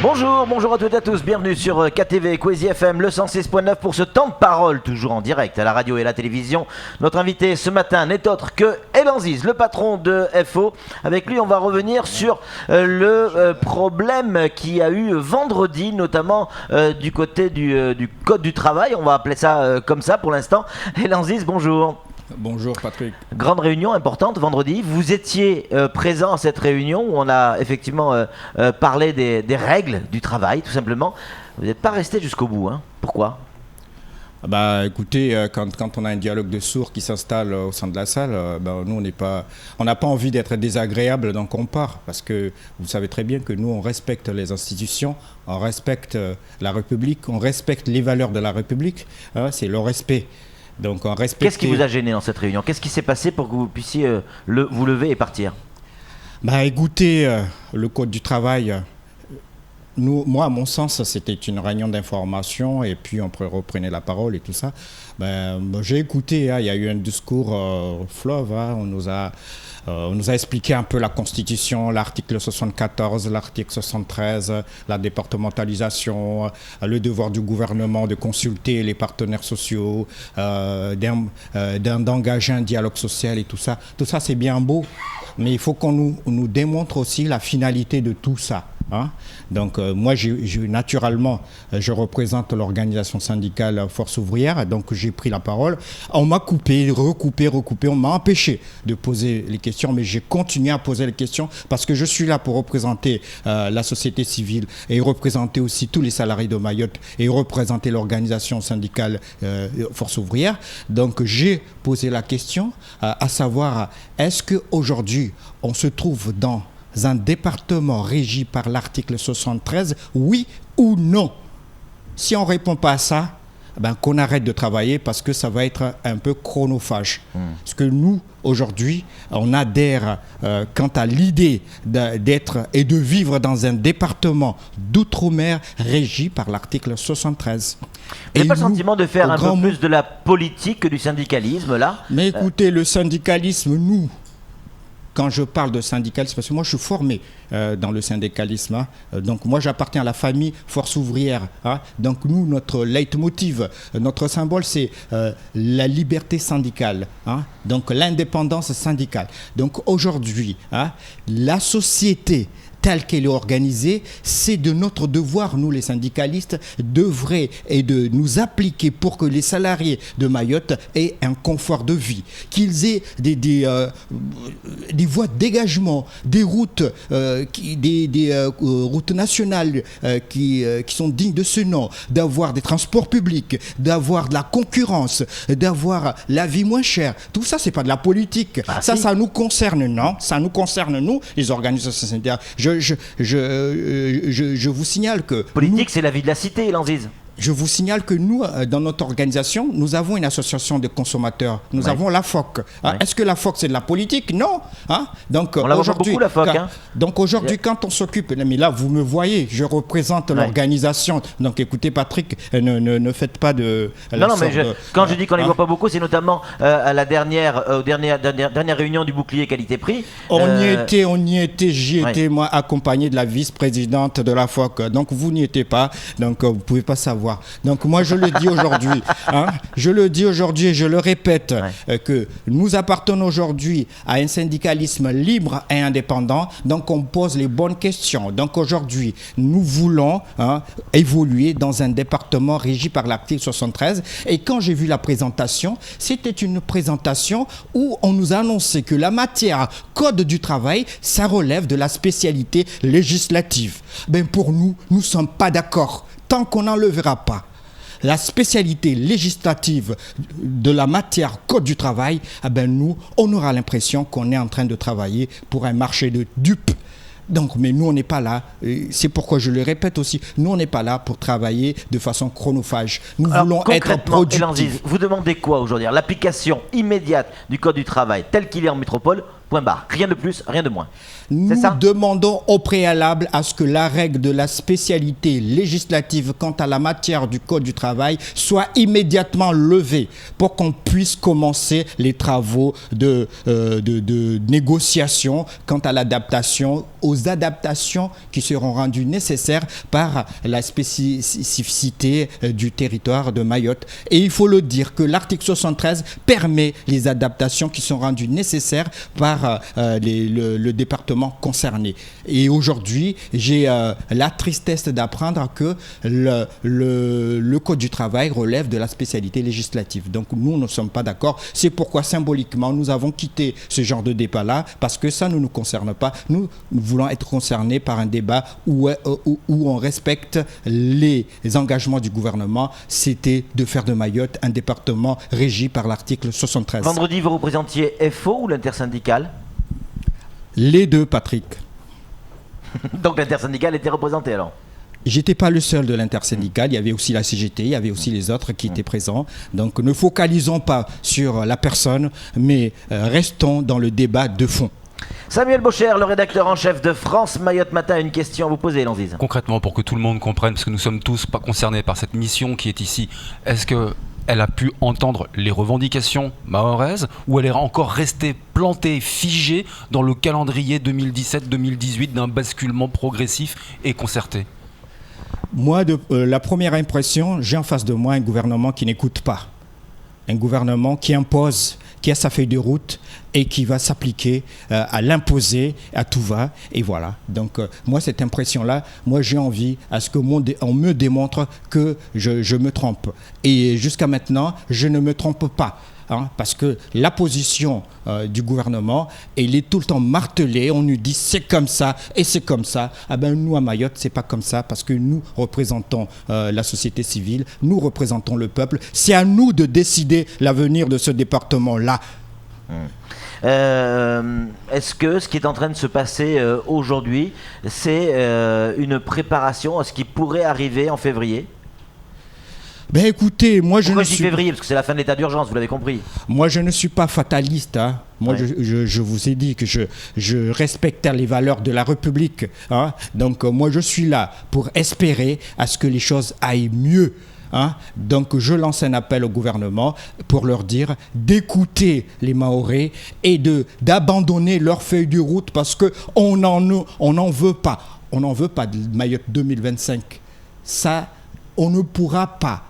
Bonjour à toutes et à tous, bienvenue sur KTV Kwezi FM, le 106.9 pour ce temps de parole, toujours en direct à la radio et la télévision. Notre invité ce matin n'est autre que Elan Ziz, le patron de FO. Avec lui, on va revenir sur le problème qu'il y a eu vendredi, notamment du côté du Code du travail, on va appeler ça comme ça pour l'instant. Elan Ziz, bonjour. Bonjour Patrick. Grande réunion importante vendredi. Vous étiez présent à cette réunion où on a effectivement parlé des règles du travail, tout simplement. Vous n'êtes pas resté jusqu'au bout, hein. Pourquoi ? Écoutez, quand on a un dialogue de sourds qui s'installe au sein de la salle, nous on n'a pas envie d'être désagréable, donc on part. Parce que vous savez très bien que nous on respecte les institutions, on respecte la République, on respecte les valeurs de la République. C'est le respect. Donc, qu'est-ce qui vous a gêné dans cette réunion ? Qu'est-ce qui s'est passé pour que vous puissiez vous lever et partir ? Écoutez, le Code du travail, moi, à mon sens, c'était une réunion d'information et puis on reprenait la parole et tout ça. J'ai écouté, il y a eu un discours fleuve, on nous a expliqué un peu la Constitution, l'article 74, l'article 73, la départementalisation, le devoir du gouvernement de consulter les partenaires sociaux, d'engager un dialogue social et tout ça. Tout ça, c'est bien beau, mais il faut qu'on nous démontre aussi la finalité de tout ça. Donc moi, naturellement, je représente l'organisation syndicale Force ouvrière, donc j'ai pris la parole. On m'a coupé, recoupé, on m'a empêché de poser les questions, mais j'ai continué à poser les questions parce que je suis là pour représenter la société civile et représenter aussi tous les salariés de Mayotte et représenter l'organisation syndicale Force ouvrière. Donc j'ai posé la question à savoir, est-ce qu'aujourd'hui, on se trouve dans un département régi par l'article 73, oui ou non? Si on ne répond pas à ça, qu'on arrête de travailler parce que ça va être un peu chronophage. Parce que nous, aujourd'hui, on adhère quant à l'idée d'être et de vivre dans un département d'outre-mer régi par l'article 73. Vous n'avez pas le sentiment de faire un peu plus de la politique que du syndicalisme, là ? Mais écoutez, le syndicalisme, quand je parle de syndicalisme, parce que moi je suis formé dans le syndicalisme, donc moi j'appartiens à la famille Force ouvrière. Donc nous, notre leitmotiv, notre symbole, c'est la liberté syndicale, donc l'indépendance syndicale. Donc aujourd'hui, la société telle qu'elle est organisée, c'est de notre devoir, nous les syndicalistes, d'œuvrer et de nous appliquer pour que les salariés de Mayotte aient un confort de vie, qu'ils aient des voies de dégagement, des routes, routes nationales qui sont dignes de ce nom, d'avoir des transports publics, d'avoir de la concurrence, d'avoir la vie moins chère. Tout ça, c'est pas de la politique. Ça nous concerne, non ? Ça nous concerne, nous, les organisations syndicales. Je vous signale que... Politique, c'est la vie de la cité, Elan Ziz. Je vous signale que nous, dans notre organisation, nous avons une association de consommateurs. Nous avons la FOC. Est-ce que la FOC, c'est de la politique ? Non. Donc, on la voit beaucoup, la FOC. Donc aujourd'hui, quand on s'occupe... Mais là, vous me voyez, je représente l'organisation. Donc écoutez, Patrick, ne faites pas de... Quand je dis qu'on ne les voit pas beaucoup, c'est notamment à la dernière réunion du bouclier qualité-prix. On y était, j'y étais, moi, accompagné de la vice-présidente de la FOC. Donc vous n'y étiez pas, donc vous ne pouvez pas savoir. Donc moi je le dis aujourd'hui, je le dis aujourd'hui et je le répète, que nous appartenons aujourd'hui à un syndicalisme libre et indépendant, donc on pose les bonnes questions. Donc aujourd'hui nous voulons évoluer dans un département régi par l'article 73 et quand j'ai vu la présentation, c'était une présentation où on nous a annoncé que la matière Code du travail, ça relève de la spécialité législative. Pour nous ne sommes pas d'accord. Tant qu'on n'enlèvera pas la spécialité législative de la matière Code du travail, nous, on aura l'impression qu'on est en train de travailler pour un marché de dupes. Donc, mais nous, on n'est pas là. C'est pourquoi je le répète aussi. Nous, on n'est pas là pour travailler de façon chronophage. Nous voulons être productifs. Vous demandez quoi aujourd'hui ? L'application immédiate du Code du travail tel qu'il est en métropole Point barre. Rien de plus, rien de moins. Nous C'est ça ? demandons au préalable à ce que la règle de la spécialité législative quant à la matière du Code du travail soit immédiatement levée pour qu'on puisse commencer les travaux de négociation quant à l'adaptation, aux adaptations qui seront rendues nécessaires par la spécificité du territoire de Mayotte. Et il faut le dire que l'article 73 permet les adaptations qui sont rendues nécessaires par le département concerné. Et aujourd'hui, j'ai la tristesse d'apprendre que le Code du travail relève de la spécialité législative. Donc nous ne sommes pas d'accord. C'est pourquoi symboliquement, nous avons quitté ce genre de débat-là, parce que ça ne nous concerne pas. Nous voulons être concernés par un débat où on respecte les engagements du gouvernement. C'était de faire de Mayotte un département régi par l'article 73. Vendredi, vous représentiez FO ou l'intersyndicale ? Les deux, Patrick. Donc l'intersyndicale était représentée alors ? J'étais pas le seul de l'intersyndicale, il y avait aussi la CGT, il y avait aussi les autres qui étaient présents. Donc ne focalisons pas sur la personne, mais restons dans le débat de fond. Samuel Bocher, le rédacteur en chef de France Mayotte Matin, a une question à vous poser, Lanziz. Concrètement, pour que tout le monde comprenne, parce que nous sommes tous pas concernés par cette mission qui est ici, est-ce qu'elle a pu entendre les revendications mahoraises ou elle est encore restée plantée, figée dans le calendrier 2017-2018 d'un basculement progressif et concerté ? Moi, la première impression, j'ai en face de moi un gouvernement qui n'écoute pas. Un gouvernement qui impose, qui a sa feuille de route et qui va s'appliquer à l'imposer à tout va. Et voilà. Donc, moi, cette impression-là, moi, j'ai envie à ce qu'on me démontre que je me trompe. Et jusqu'à maintenant, je ne me trompe pas. Parce que la position du gouvernement, elle est tout le temps martelée. On nous dit c'est comme ça et c'est comme ça. Ah ben, nous, à Mayotte, c'est pas comme ça parce que nous représentons la société civile, nous représentons le peuple. C'est à nous de décider l'avenir de ce département-là. Est-ce que ce qui est en train de se passer aujourd'hui, c'est une préparation à ce qui pourrait arriver en février ? Ben écoutez, moi Pourquoi je dis février ? Parce que c'est la fin de l'état d'urgence, vous l'avez compris. Moi je ne suis pas fataliste. Moi ouais. je vous ai dit que je respecte les valeurs de la République. Donc moi je suis là pour espérer à ce que les choses aillent mieux. Donc je lance un appel au gouvernement pour leur dire d'écouter les Mahorais et d'abandonner leur feuille de route parce qu'on n'en veut pas. On n'en veut pas de Mayotte 2025. Ça, on ne pourra pas.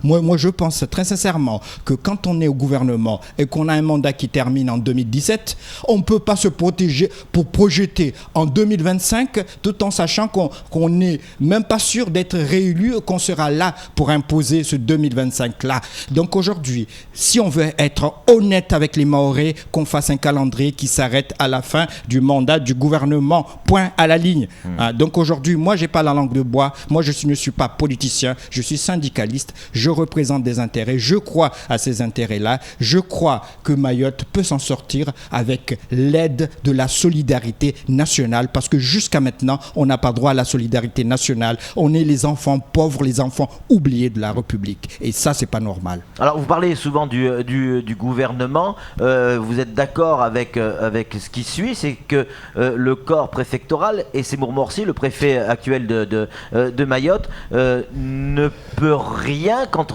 Moi, je pense très sincèrement que quand on est au gouvernement et qu'on a un mandat qui termine en 2017, on ne peut pas se protéger pour projeter en 2025 tout en sachant qu'on n'est même pas sûr d'être réélu, qu'on sera là pour imposer ce 2025-là. Donc aujourd'hui, si on veut être honnête avec les Mahorais, qu'on fasse un calendrier qui s'arrête à la fin du mandat du gouvernement. Point à la ligne. Donc aujourd'hui, moi, je n'ai pas la langue de bois. Moi, je ne suis pas politicien. Je suis syndicaliste. Je représente des intérêts, je crois à ces intérêts-là, je crois que Mayotte peut s'en sortir avec l'aide de la solidarité nationale, parce que jusqu'à maintenant, on n'a pas droit à la solidarité nationale, on est les enfants pauvres, les enfants oubliés de la République, et ça, c'est pas normal. Alors, vous parlez souvent du gouvernement, vous êtes d'accord avec ce qui suit, c'est que le corps préfectoral, et Seymour Morsi, le préfet actuel de Mayotte, ne peut rien quand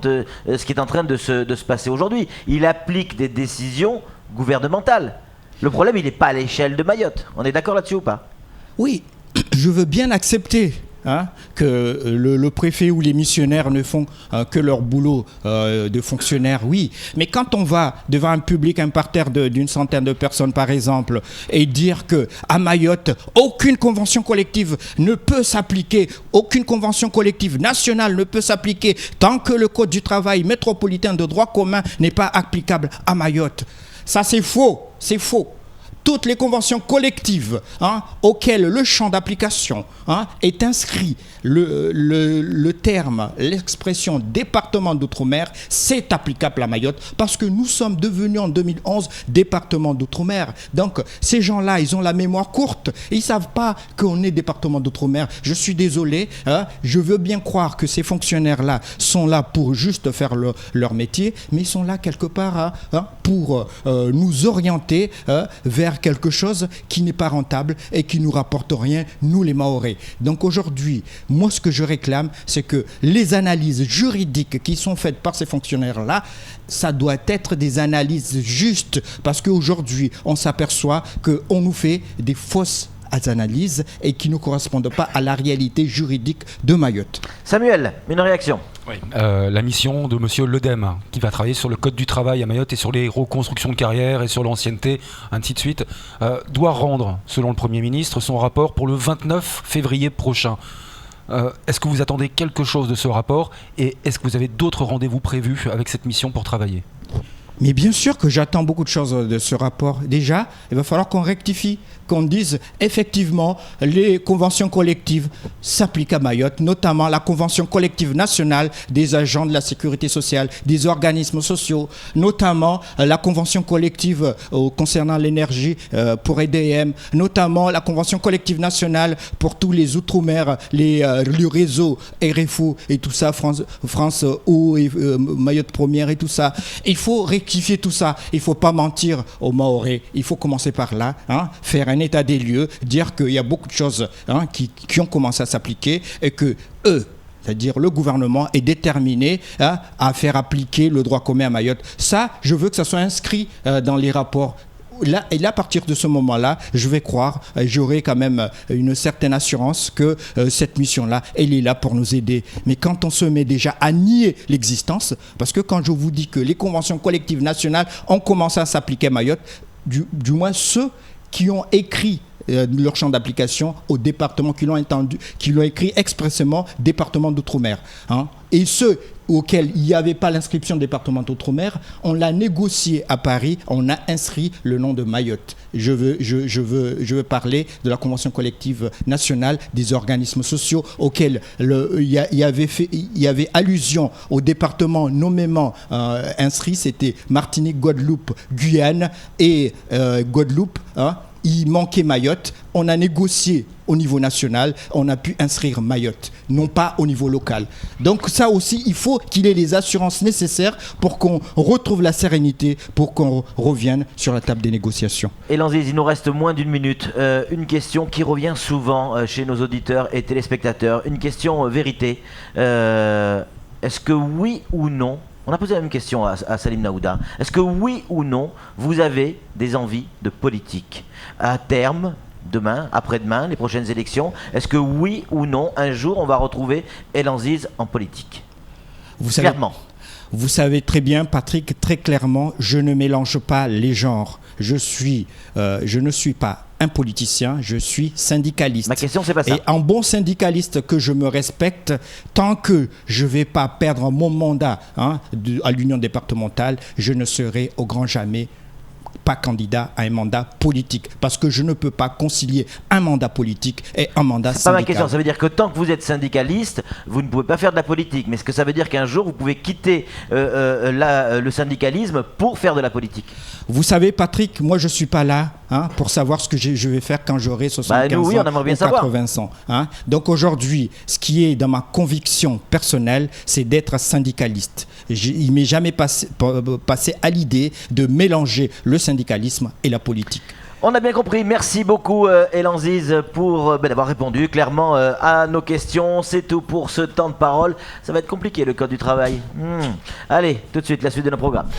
ce qui est en train de se passer aujourd'hui. Il applique des décisions gouvernementales. Le problème, il n'est pas à l'échelle de Mayotte. On est d'accord là-dessus ou pas ? Oui, je veux bien accepter que le préfet ou les missionnaires ne font que leur boulot de fonctionnaire, oui. Mais quand on va devant un public, un parterre d'une centaine de personnes par exemple, et dire qu'à Mayotte, aucune convention collective ne peut s'appliquer, aucune convention collective nationale ne peut s'appliquer tant que le Code du travail métropolitain de droit commun n'est pas applicable à Mayotte. Ça, c'est faux, c'est faux. toutes les conventions collectives auxquelles le champ d'application est inscrit le terme, l'expression département d'outre-mer, c'est applicable à Mayotte parce que nous sommes devenus en 2011 département d'outre-mer. Donc ces gens-là, ils ont la mémoire courte. Ils ne savent pas qu'on est département d'outre-mer. Je suis désolé, je veux bien croire que ces fonctionnaires-là sont là pour juste faire leur métier, mais ils sont là quelque part pour nous orienter vers quelque chose qui n'est pas rentable et qui ne nous rapporte rien, nous les Mahorais. Donc aujourd'hui, moi ce que je réclame, c'est que les analyses juridiques qui sont faites par ces fonctionnaires-là, ça doit être des analyses justes, parce qu'aujourd'hui, on s'aperçoit qu'on nous fait des fausses analyses et qui ne correspondent pas à la réalité juridique de Mayotte. Samuel, une réaction? Oui. La mission de monsieur Ledem, qui va travailler sur le code du travail à Mayotte et sur les reconstructions de carrière et sur l'ancienneté, ainsi de suite, doit rendre, selon le Premier ministre, son rapport pour le 29 février prochain. Est-ce que vous attendez quelque chose de ce rapport et est-ce que vous avez d'autres rendez-vous prévus avec cette mission pour travailler ? Mais bien sûr que j'attends beaucoup de choses de ce rapport. Déjà, il va falloir qu'on rectifie, qu'on dise effectivement les conventions collectives s'appliquent à Mayotte, notamment la convention collective nationale des agents de la sécurité sociale, des organismes sociaux, notamment la convention collective concernant l'énergie pour EDM, notamment la convention collective nationale pour tous les outre-mer, le réseau RFO et tout ça, France Eau et Mayotte Première et tout ça. Il faut rectifier tout ça. Il ne faut pas mentir aux Mahorais. Il faut commencer par là, faire un état des lieux, dire qu'il y a beaucoup de choses qui ont commencé à s'appliquer et que eux, c'est-à-dire le gouvernement, est déterminé à faire appliquer le droit commun à Mayotte. Ça, je veux que ça soit inscrit dans les rapports. Là, et là, à partir de ce moment-là, je vais croire, j'aurai quand même une certaine assurance que cette mission-là, elle est là pour nous aider. Mais quand on se met déjà à nier l'existence, parce que quand je vous dis que les conventions collectives nationales ont commencé à s'appliquer à Mayotte, du moins ceux qui ont écrit leur champ d'application au département, qui l'ont écrit expressément département d'outre-mer. Et ceux auxquels il n'y avait pas l'inscription département d'outre-mer, on l'a négocié à Paris, on a inscrit le nom de Mayotte. Je veux parler de la convention collective nationale des organismes sociaux auxquels il y avait allusion au département nommément inscrit, c'était Martinique, Guadeloupe, Guyane et Guadeloupe. Il manquait Mayotte, on a négocié au niveau national, on a pu inscrire Mayotte, non pas au niveau local. Donc ça aussi, il faut qu'il ait les assurances nécessaires pour qu'on retrouve la sérénité, pour qu'on revienne sur la table des négociations. Et Lanziz, il nous reste moins d'une minute. Une question qui revient souvent chez nos auditeurs et téléspectateurs, une question vérité. Est-ce que oui ou non, on a posé la même question à Salim Naouda, est-ce que oui ou non, vous avez des envies de politique à terme, demain, après-demain, les prochaines élections? Est-ce que oui ou non, un jour, on va retrouver El Anziz en politique? Clairement. Vous savez très bien, Patrick, très clairement, je ne mélange pas les genres. Je ne suis pas un politicien, je suis syndicaliste. Ma question, c'est pas ça. Et en bon syndicaliste que je me respecte, tant que je ne vais pas perdre mon mandat à l'union départementale, je ne serai au grand jamais pas candidat à un mandat politique, parce que je ne peux pas concilier un mandat politique et un mandat syndical. C'est pas ma question, ça veut dire que tant que vous êtes syndicaliste, vous ne pouvez pas faire de la politique, mais est-ce que ça veut dire qu'un jour vous pouvez quitter le syndicalisme pour faire de la politique? Vous savez, Patrick, moi je ne suis pas là pour savoir ce que je vais faire quand j'aurai 75 nous, oui, ans on aimerait bien ou 80 savoir. ans. Donc aujourd'hui, ce qui est dans ma conviction personnelle, c'est d'être syndicaliste. Il ne m'est jamais passé à l'idée de mélanger le syndicalisme et la politique. On a bien compris, merci beaucoup El Anziz pour d'avoir répondu clairement à nos questions. C'est tout pour ce temps de parole. Ça va être compliqué le code du travail. Allez, tout de suite la suite de nos programmes.